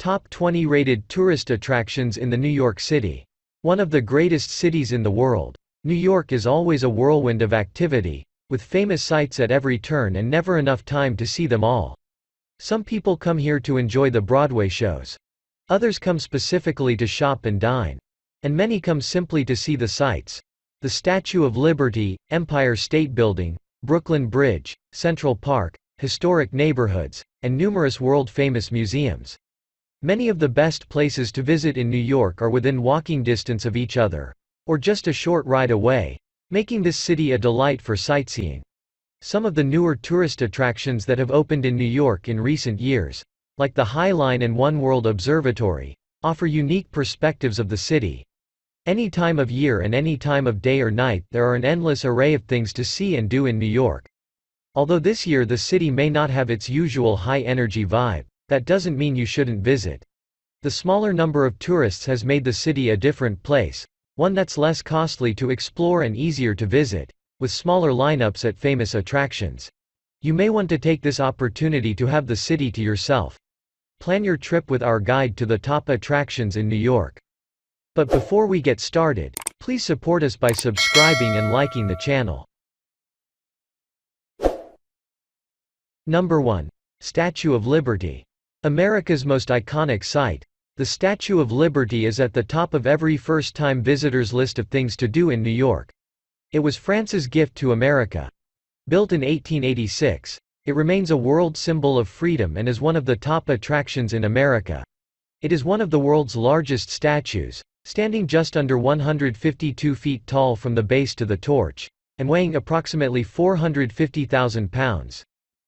Top 20 rated tourist attractions in the New York City. One of the greatest cities in the world, New York is always a whirlwind of activity, with famous sights at every turn and never enough time to see them all. Some people come here to enjoy the Broadway shows. Others come specifically to shop and dine. And many come simply to see the sights. The Statue of Liberty, Empire State Building, Brooklyn Bridge, Central Park, historic neighborhoods, and numerous world-famous museums. Many of the best places to visit in New York are within walking distance of each other, or just a short ride away, making this city a delight for sightseeing. Some of the newer tourist attractions that have opened in New York in recent years, like the High Line and World Observatory, offer unique perspectives of the city. Any time of year and any time of day or night, there are an endless array of things to see and do in New York. Although this year the city may not have its usual high-energy vibe, that doesn't mean you shouldn't visit. The smaller number of tourists has made the city a different place, one that's less costly to explore and easier to visit, with smaller lineups at famous attractions. You may want to take this opportunity to have the city to yourself. Plan your trip with our guide to the top attractions in New York. But before we get started, please support us by subscribing and liking the channel. Number 1. Statue of Liberty. America's most iconic sight, the Statue of Liberty is at the top of every first-time visitor's list of things to do in New York. It was France's gift to America. Built in 1886, it remains a world symbol of freedom and is one of the top attractions in America. It is one of the world's largest statues, standing just under 152 feet tall from the base to the torch, and weighing approximately 450,000 pounds.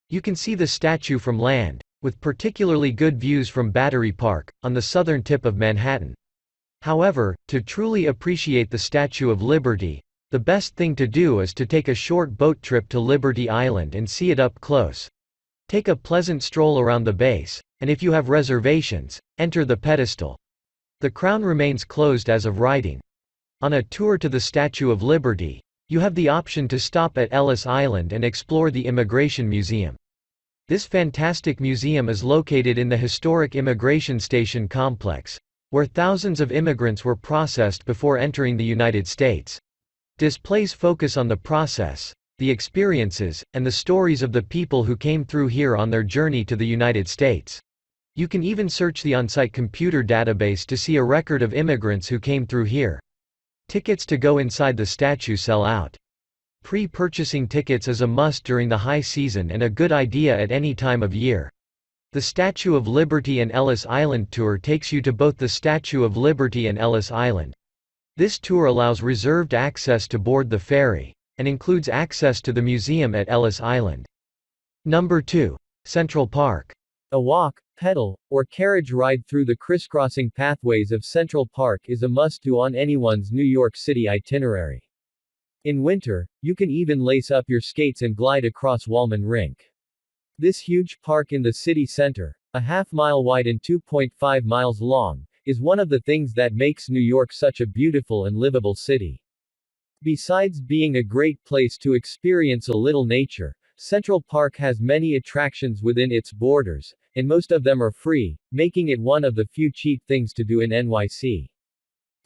You can see the statue from land, with particularly good views from Battery Park, on the southern tip of Manhattan. However, to truly appreciate the Statue of Liberty, the best thing to do is to take a short boat trip to Liberty Island and see it up close. Take a pleasant stroll around the base, and if you have reservations, enter the pedestal. The crown remains closed as of writing. On a tour to the Statue of Liberty, you have the option to stop at Ellis Island and explore the Immigration Museum. This fantastic museum is located in the historic Immigration Station complex, where thousands of immigrants were processed before entering the United States. Displays focus on the process, the experiences, and the stories of the people who came through here on their journey to the United States. You can even search the on-site computer database to see a record of immigrants who came through here. Tickets to go inside the statue sell out. Pre-purchasing tickets is a must during the high season and a good idea at any time of year. The Statue of Liberty and Ellis Island tour takes you to both the Statue of Liberty and Ellis Island. This tour allows reserved access to board the ferry, and includes access to the museum at Ellis Island. Number 2. Central Park. A walk, pedal, or carriage ride through the crisscrossing pathways of Central Park is a must-do on anyone's New York City itinerary. In winter, you can even lace up your skates and glide across Wallman Rink. This huge park in the city center, a half-mile wide and 2.5 miles long, is one of the things that makes New York such a beautiful and livable city. Besides being a great place to experience a little nature, Central Park has many attractions within its borders, and most of them are free, making it one of the few cheap things to do in NYC.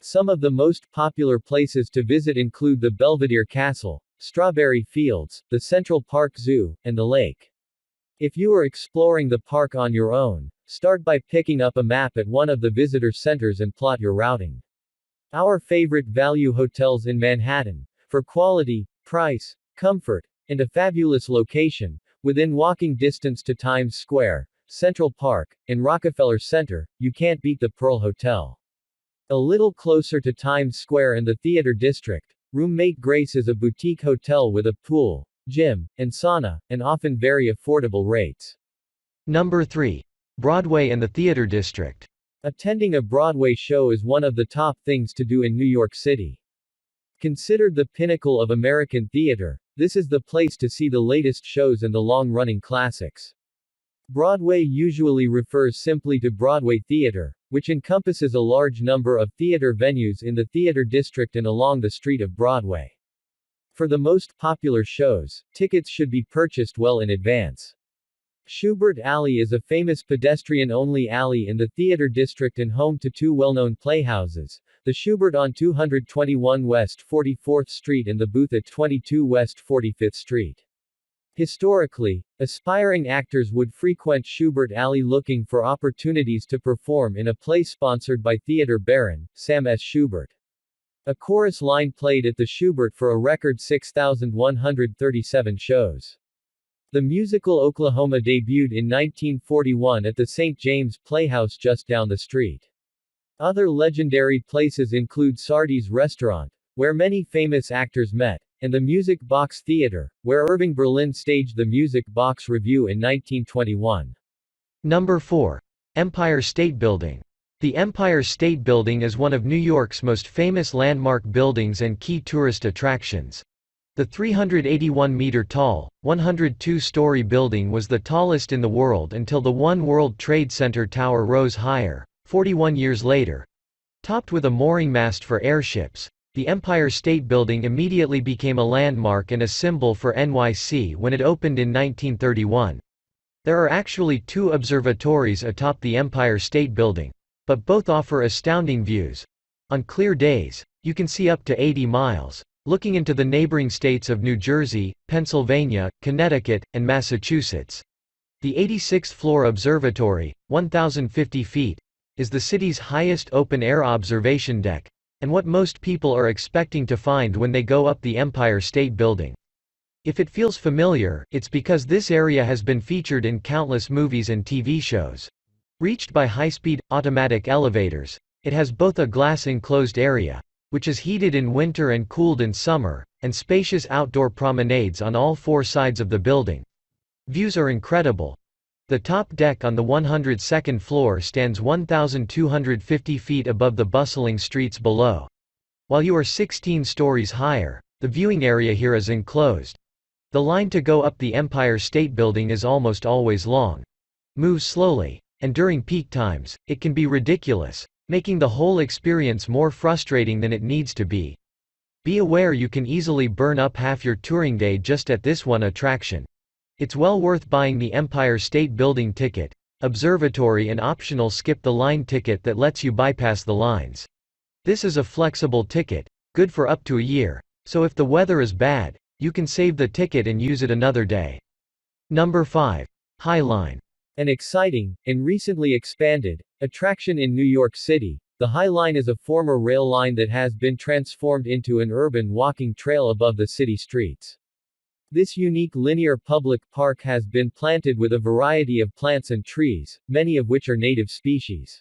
Some of the most popular places to visit include the Belvedere Castle, Strawberry Fields, the Central Park Zoo, and the lake. If you are exploring the park on your own, start by picking up a map at one of the visitor centers and plot your routing. Our favorite value hotels in Manhattan, for quality, price, comfort, and a fabulous location, within walking distance to Times Square, Central Park, and Rockefeller Center, you can't beat the Pearl Hotel. A little closer to Times Square and the Theater District, Roommate Grace is a boutique hotel with a pool, gym, and sauna, and often very affordable rates. Number 3. Broadway and the Theater District. Attending a Broadway show is one of the top things to do in New York City. Considered the pinnacle of American theater, this is the place to see the latest shows and the long-running classics. Broadway usually refers simply to Broadway Theater, which encompasses a large number of theater venues in the theater district and along the street of Broadway. For the most popular shows, tickets should be purchased well in advance. Schubert Alley is a famous pedestrian-only alley in the theater district and home to two well-known playhouses, the Schubert on 221 West 44th Street and the Booth at 22 West 45th Street. Historically, aspiring actors would frequent Schubert Alley looking for opportunities to perform in a play sponsored by theater baron, Sam S. Schubert. A chorus line played at the Schubert for a record 6,137 shows. The musical Oklahoma debuted in 1941 at the St. James Playhouse just down the street. Other legendary places include Sardi's Restaurant, where many famous actors met, and the Music Box Theater, where Irving Berlin staged the Music Box Revue in 1921. Number 4. Empire State Building. The Empire State Building is one of New York's most famous landmark buildings and key tourist attractions. The 381-meter-tall, 102-story building was the tallest in the world until the One World Trade Center tower rose higher, 41 years later. Topped with a mooring mast for airships, the Empire State Building immediately became a landmark and a symbol for NYC when it opened in 1931. There are actually two observatories atop the Empire State Building, but both offer astounding views. On clear days, you can see up to 80 miles, looking into the neighboring states of New Jersey, Pennsylvania, Connecticut, and Massachusetts. The 86th-floor observatory, 1,050 feet, is the city's highest open-air observation deck, and what most people are expecting to find when they go up the Empire State Building. If it feels familiar, it's because this area has been featured in countless movies and TV shows. Reached by high-speed, automatic elevators, it has both a glass-enclosed area, which is heated in winter and cooled in summer, and spacious outdoor promenades on all four sides of the building. Views are incredible. The top deck on the 102nd floor stands 1,250 feet above the bustling streets below. While you are 16 stories higher, the viewing area here is enclosed. The line to go up the Empire State Building is almost always long. Moves slowly, and during peak times, it can be ridiculous, making the whole experience more frustrating than it needs to be. Be aware you can easily burn up half your touring day just at this one attraction. It's well worth buying the Empire State Building ticket, observatory and optional skip-the-line ticket that lets you bypass the lines. This is a flexible ticket, good for up to a year, so if the weather is bad, you can save the ticket and use it another day. Number 5. High Line. An exciting, and recently expanded, attraction in New York City, the High Line is a former rail line that has been transformed into an urban walking trail above the city streets. This unique linear public park has been planted with a variety of plants and trees, many of which are native species.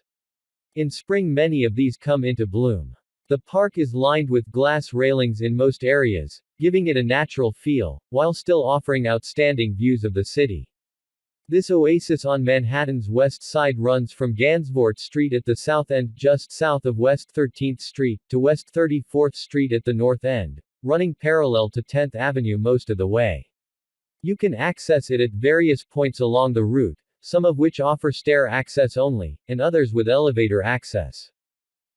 In spring many of these come into bloom. The park is lined with glass railings in most areas, giving it a natural feel, while still offering outstanding views of the city. This oasis on Manhattan's west side runs from Gansevoort Street at the south end just south of West 13th Street, to West 34th Street at the north end, running parallel to 10th Avenue most of the way. You can access it at various points along the route, some of which offer stair access only, and others with elevator access.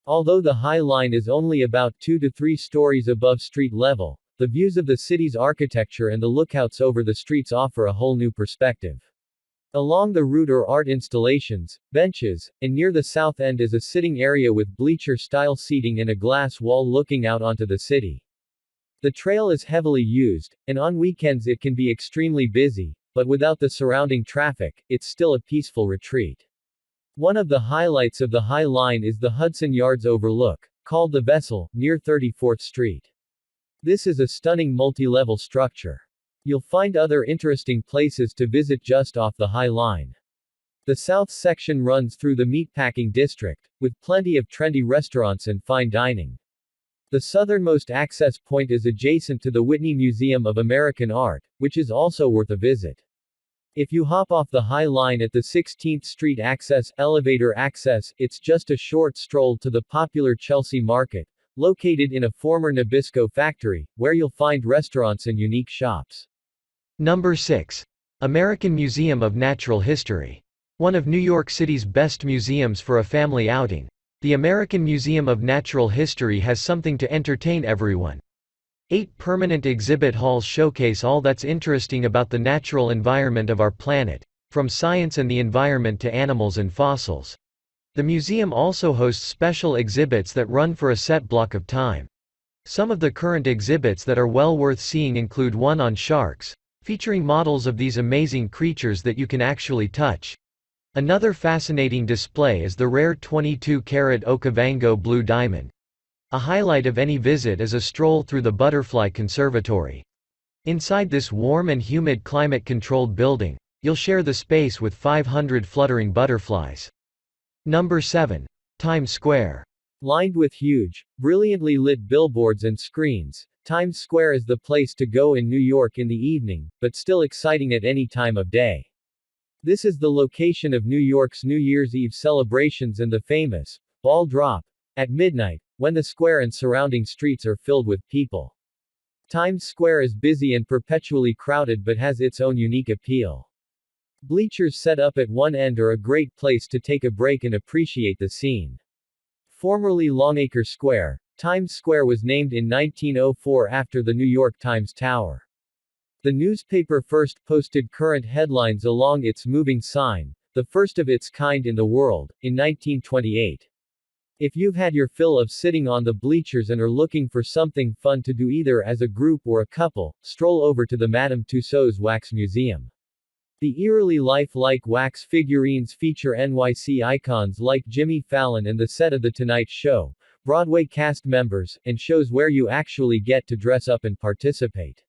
Although the High Line is only about 2 to 3 stories above street level, the views of the city's architecture and the lookouts over the streets offer a whole new perspective. Along the route are art installations, benches, and near the south end is a sitting area with bleacher-style seating and a glass wall looking out onto the city. The trail is heavily used, and on weekends it can be extremely busy, but without the surrounding traffic, it's still a peaceful retreat. One of the highlights of the High Line is the Hudson Yards Overlook, called the Vessel, near 34th Street. This is a stunning multi-level structure. You'll find other interesting places to visit just off the High Line. The south section runs through the meatpacking district, with plenty of trendy restaurants and fine dining. The southernmost access point is adjacent to the Whitney Museum of American Art, which is also worth a visit. If you hop off the High Line at the 16th Street elevator access, it's just a short stroll to the popular Chelsea Market, located in a former Nabisco factory, where you'll find restaurants and unique shops. Number 6. American Museum of Natural History. One of New York City's best museums for a family outing. The American Museum of Natural History has something to entertain everyone. 8 permanent exhibit halls showcase all that's interesting about the natural environment of our planet, from science and the environment to animals and fossils. The museum also hosts special exhibits that run for a set block of time. Some of the current exhibits that are well worth seeing include one on sharks, featuring models of these amazing creatures that you can actually touch. Another fascinating display is the rare 22-carat Okavango blue diamond. A highlight of any visit is a stroll through the Butterfly Conservatory. Inside this warm and humid climate-controlled building, you'll share the space with 500 fluttering butterflies. Number 7. Times Square. Lined with huge, brilliantly lit billboards and screens, Times Square is the place to go in New York in the evening, but still exciting at any time of day. This is the location of New York's New Year's Eve celebrations and the famous ball drop at midnight, when the square and surrounding streets are filled with people. Times Square is busy and perpetually crowded but has its own unique appeal. Bleachers set up at one end are a great place to take a break and appreciate the scene. Formerly Longacre Square, Times Square was named in 1904 after the New York Times Tower. The newspaper first posted current headlines along its moving sign, the first of its kind in the world, in 1928. If you've had your fill of sitting on the bleachers and are looking for something fun to do either as a group or a couple, stroll over to the Madame Tussauds Wax Museum. The eerily lifelike wax figurines feature NYC icons like Jimmy Fallon and the set of The Tonight Show, Broadway cast members, and shows where you actually get to dress up and participate.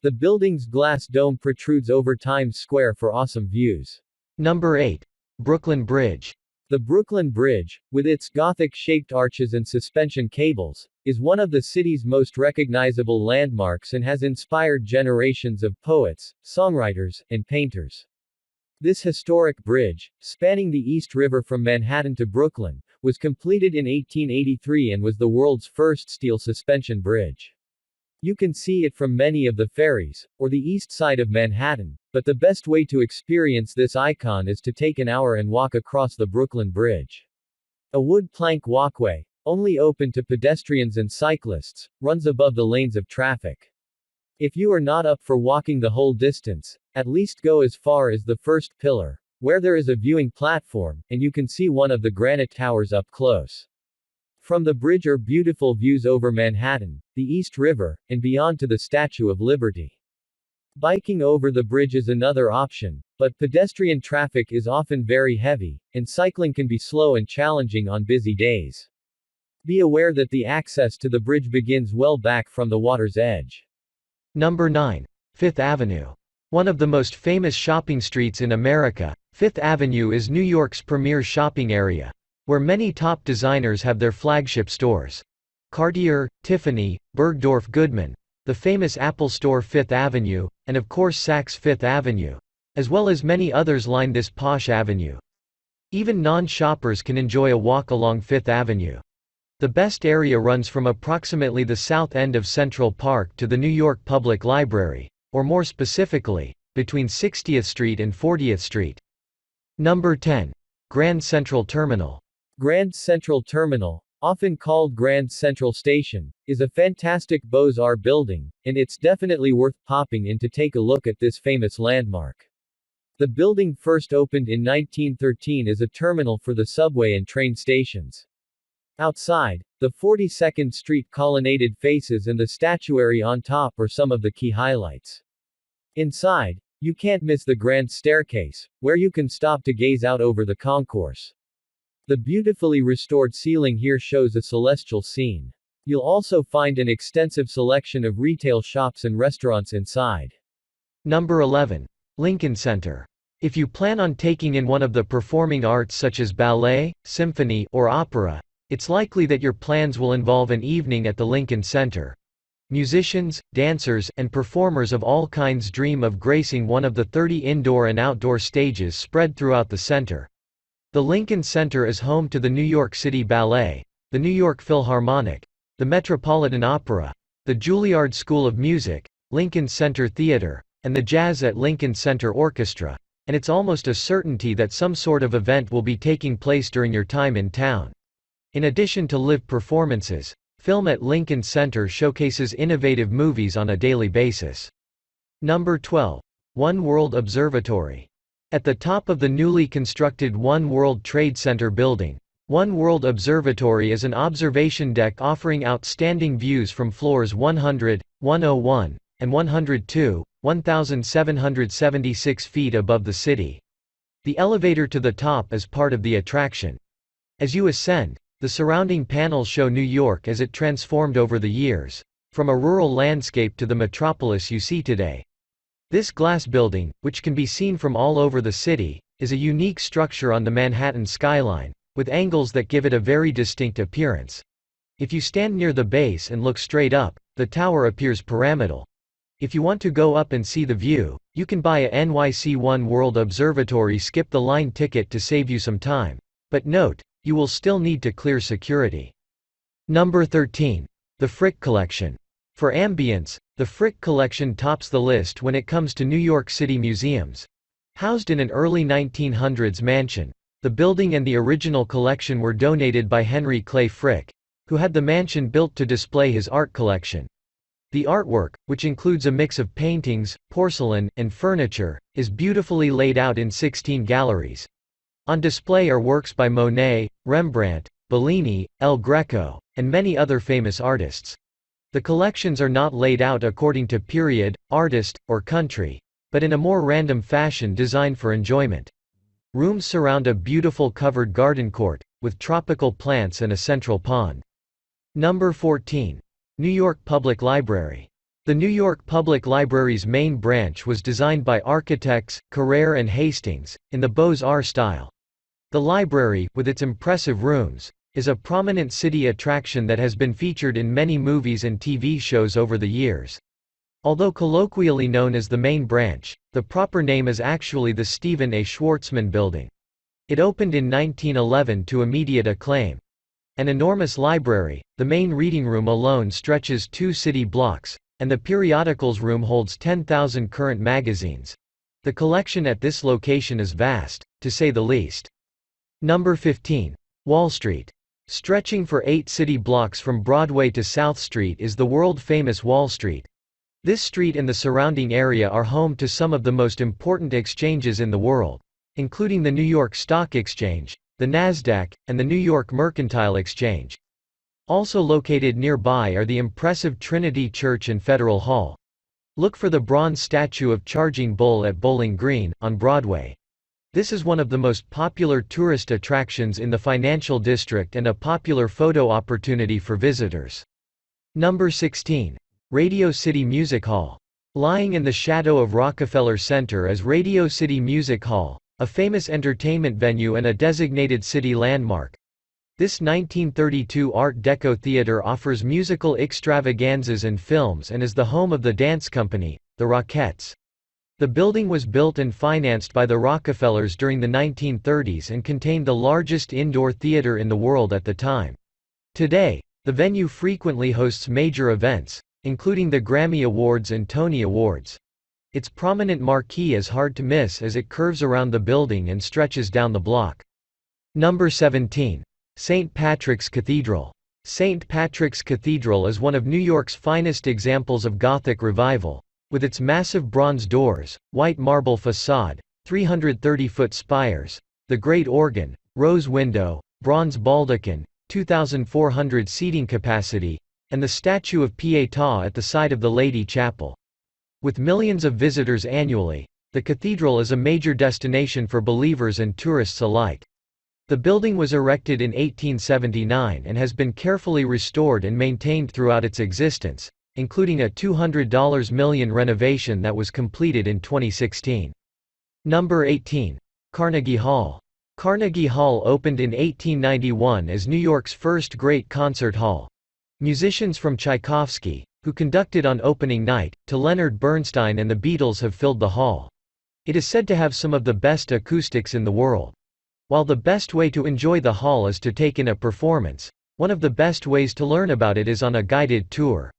The building's glass dome protrudes over Times Square for awesome views. Number 8. Brooklyn Bridge. The Brooklyn Bridge, with its Gothic-shaped arches and suspension cables, is one of the city's most recognizable landmarks and has inspired generations of poets, songwriters, and painters. This historic bridge, spanning the East River from Manhattan to Brooklyn, was completed in 1883 and was the world's first steel suspension bridge. You can see it from many of the ferries, or the east side of Manhattan, but the best way to experience this icon is to take an hour and walk across the Brooklyn Bridge. A wood plank walkway, only open to pedestrians and cyclists, runs above the lanes of traffic. If you are not up for walking the whole distance, at least go as far as the first pillar, where there is a viewing platform, and you can see one of the granite towers up close. From the bridge are beautiful views over Manhattan, the East River, and beyond to the Statue of Liberty. Biking over the bridge is another option, but pedestrian traffic is often very heavy, and cycling can be slow and challenging on busy days. Be aware that the access to the bridge begins well back from the water's edge. Number 9. Fifth Avenue. One of the most famous shopping streets in America, Fifth Avenue is New York's premier shopping area, where many top designers have their flagship stores. Cartier, Tiffany, Bergdorf Goodman, the famous Apple Store Fifth Avenue, and of course Saks Fifth Avenue, as well as many others line this posh avenue. Even non-shoppers can enjoy a walk along Fifth Avenue. The best area runs from approximately the south end of Central Park to the New York Public Library, or more specifically, between 60th Street and 40th Street. Number 10. Grand Central Terminal. Grand Central Terminal, often called Grand Central Station, is a fantastic Beaux-Arts building, and it's definitely worth popping in to take a look at this famous landmark. The building first opened in 1913 as a terminal for the subway and train stations. Outside, the 42nd Street colonnaded faces and the statuary on top are some of the key highlights. Inside, you can't miss the grand staircase, where you can stop to gaze out over the concourse. The beautifully restored ceiling here shows a celestial scene. You'll also find an extensive selection of retail shops and restaurants inside. Number 11. Lincoln Center. If you plan on taking in one of the performing arts such as ballet, symphony, or opera, it's likely that your plans will involve an evening at the Lincoln Center. Musicians, dancers, and performers of all kinds dream of gracing one of the 30 indoor and outdoor stages spread throughout the center. The Lincoln Center is home to the New York City Ballet, the New York Philharmonic, the Metropolitan Opera, the Juilliard School of Music, Lincoln Center Theater, and the Jazz at Lincoln Center Orchestra, and it's almost a certainty that some sort of event will be taking place during your time in town. In addition to live performances, film at Lincoln Center showcases innovative movies on a daily basis. Number 12. One World Observatory. At the top of the newly constructed One World Trade Center building, One World Observatory is an observation deck offering outstanding views from floors 100, 101, and 102, 1,776 feet above the city. The elevator to the top is part of the attraction. As you ascend, the surrounding panels show New York as it transformed over the years, from a rural landscape to the metropolis you see today. This glass building, which can be seen from all over the city, is a unique structure on the Manhattan skyline, with angles that give it a very distinct appearance. If you stand near the base and look straight up, the tower appears pyramidal. If you want to go up and see the view, you can buy a NYC One World Observatory skip-the-line ticket to save you some time. But note, you will still need to clear security. Number 13. The Frick Collection. For ambience, the Frick Collection tops the list when it comes to New York City museums. Housed in an early 1900s mansion, the building and the original collection were donated by Henry Clay Frick, who had the mansion built to display his art collection. The artwork, which includes a mix of paintings, porcelain, and furniture, is beautifully laid out in 16 galleries. On display are works by Monet, Rembrandt, Bellini, El Greco, and many other famous artists. The collections are not laid out according to period, artist, or country, but in a more random fashion designed for enjoyment. Rooms surround a beautiful covered garden court, with tropical plants and a central pond. Number 14. New York Public Library. The New York Public Library's main branch was designed by architects Carrere and Hastings, in the Beaux-Arts style. The library, with its impressive rooms, is a prominent city attraction that has been featured in many movies and TV shows over the years. Although colloquially known as the main branch, the proper name is actually the Stephen A. Schwarzman Building. It opened in 1911 to immediate acclaim. An enormous library, the main reading room alone stretches 2 city blocks, and the periodicals room holds 10,000 current magazines. The collection at this location is vast, to say the least. Number 15. Wall Street. Stretching for 8 city blocks from Broadway to South Street is the world-famous Wall Street. This street and the surrounding area are home to some of the most important exchanges in the world, including the New York Stock Exchange, the Nasdaq, and the New York Mercantile Exchange. Also located nearby are the impressive Trinity Church and Federal Hall. Look for the bronze statue of Charging Bull at Bowling Green, on Broadway. This is one of the most popular tourist attractions in the financial district and a popular photo opportunity for visitors. Number 16. Radio City Music Hall. Lying in the shadow of Rockefeller Center is Radio City Music Hall, a famous entertainment venue and a designated city landmark. This 1932 Art Deco theater offers musical extravaganzas and films and is the home of the dance company, the Rockettes. The building was built and financed by the Rockefellers during the 1930s and contained the largest indoor theater in the world at the time. Today, the venue frequently hosts major events, including the Grammy Awards and Tony Awards. Its prominent marquee is hard to miss as it curves around the building and stretches down the block. Number 17. St. Patrick's Cathedral. St. Patrick's Cathedral is one of New York's finest examples of Gothic revival. With its massive bronze doors, white marble facade, 330-foot spires, the great organ, rose window, bronze baldachin, 2,400 seating capacity, and the statue of Pietà at the side of the Lady Chapel. With millions of visitors annually, the cathedral is a major destination for believers and tourists alike. The building was erected in 1879 and has been carefully restored and maintained throughout its existence, including a $200 million renovation that was completed in 2016. Number 18. Carnegie Hall. Carnegie Hall opened in 1891 as New York's first great concert hall. Musicians from Tchaikovsky, who conducted on opening night, to Leonard Bernstein and the Beatles have filled the hall. It is said to have some of the best acoustics in the world. While the best way to enjoy the hall is to take in a performance, one of the best ways to learn about it is on a guided tour.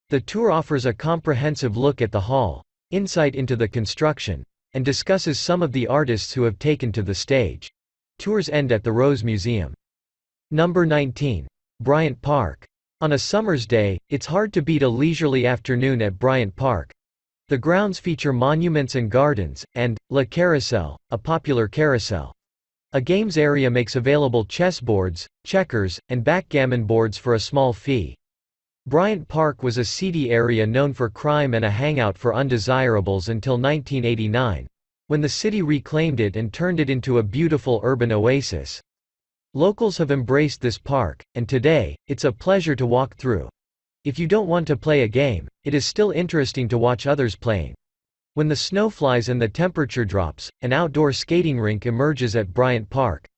The tour offers a comprehensive look at the hall, insight into the construction, and discusses some of the artists who have taken to the stage. Tours end at the Rose Museum. Number 19. Bryant Park. On a summer's day, it's hard to beat a leisurely afternoon at Bryant Park. The grounds feature monuments and gardens, and La Carousel, a popular carousel. A games area makes available chessboards, checkers, and backgammon boards for a small fee. Bryant Park was a seedy area known for crime and a hangout for undesirables until 1989, when the city reclaimed it and turned it into a beautiful urban oasis. Locals have embraced this park, and today, it's a pleasure to walk through. If you don't want to play a game, it is still interesting to watch others playing. When the snow flies and the temperature drops, an outdoor skating rink emerges at Bryant Park.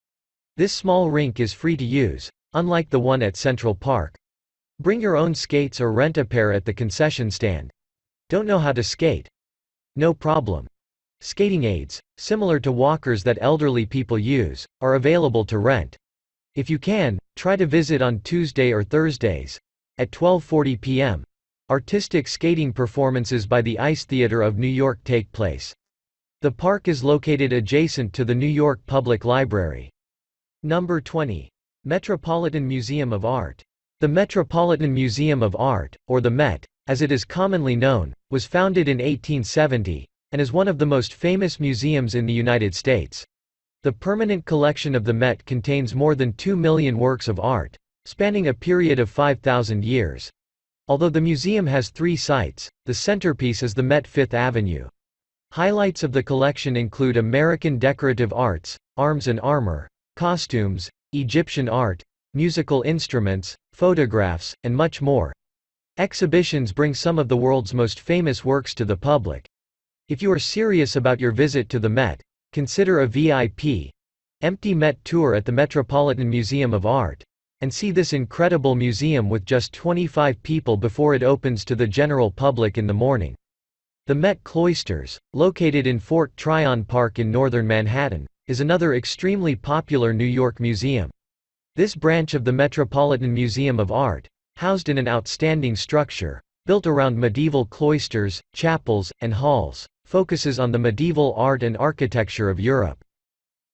This small rink is free to use, unlike the one at Central Park. Bring your own skates or rent a pair at the concession stand. Don't know how to skate? No problem. Skating aids, similar to walkers that elderly people use, are available to rent. If you can, try to visit on Tuesday or Thursdays. At 12:40 p.m., artistic skating performances by the Ice Theater of New York take place. The park is located adjacent to the New York Public Library. Number 20. Metropolitan Museum of Art. The Metropolitan Museum of Art, or the Met, as it is commonly known, was founded in 1870, and is one of the most famous museums in the United States. The permanent collection of the Met contains more than 2 million works of art, spanning a period of 5,000 years. Although the museum has 3 sites, the centerpiece is the Met Fifth Avenue. Highlights of the collection include American decorative arts, arms and armor, costumes, Egyptian art, musical instruments, photographs, and much more. Exhibitions bring some of the world's most famous works to the public. If you are serious about your visit to the Met, consider a VIP, empty Met tour at the Metropolitan Museum of Art, and see this incredible museum with just 25 people before it opens to the general public in the morning. The Met Cloisters, located in Fort Tryon Park in northern Manhattan, is another extremely popular New York museum. This branch of the Metropolitan Museum of Art, housed in an outstanding structure, built around medieval cloisters, chapels, and halls, focuses on the medieval art and architecture of Europe.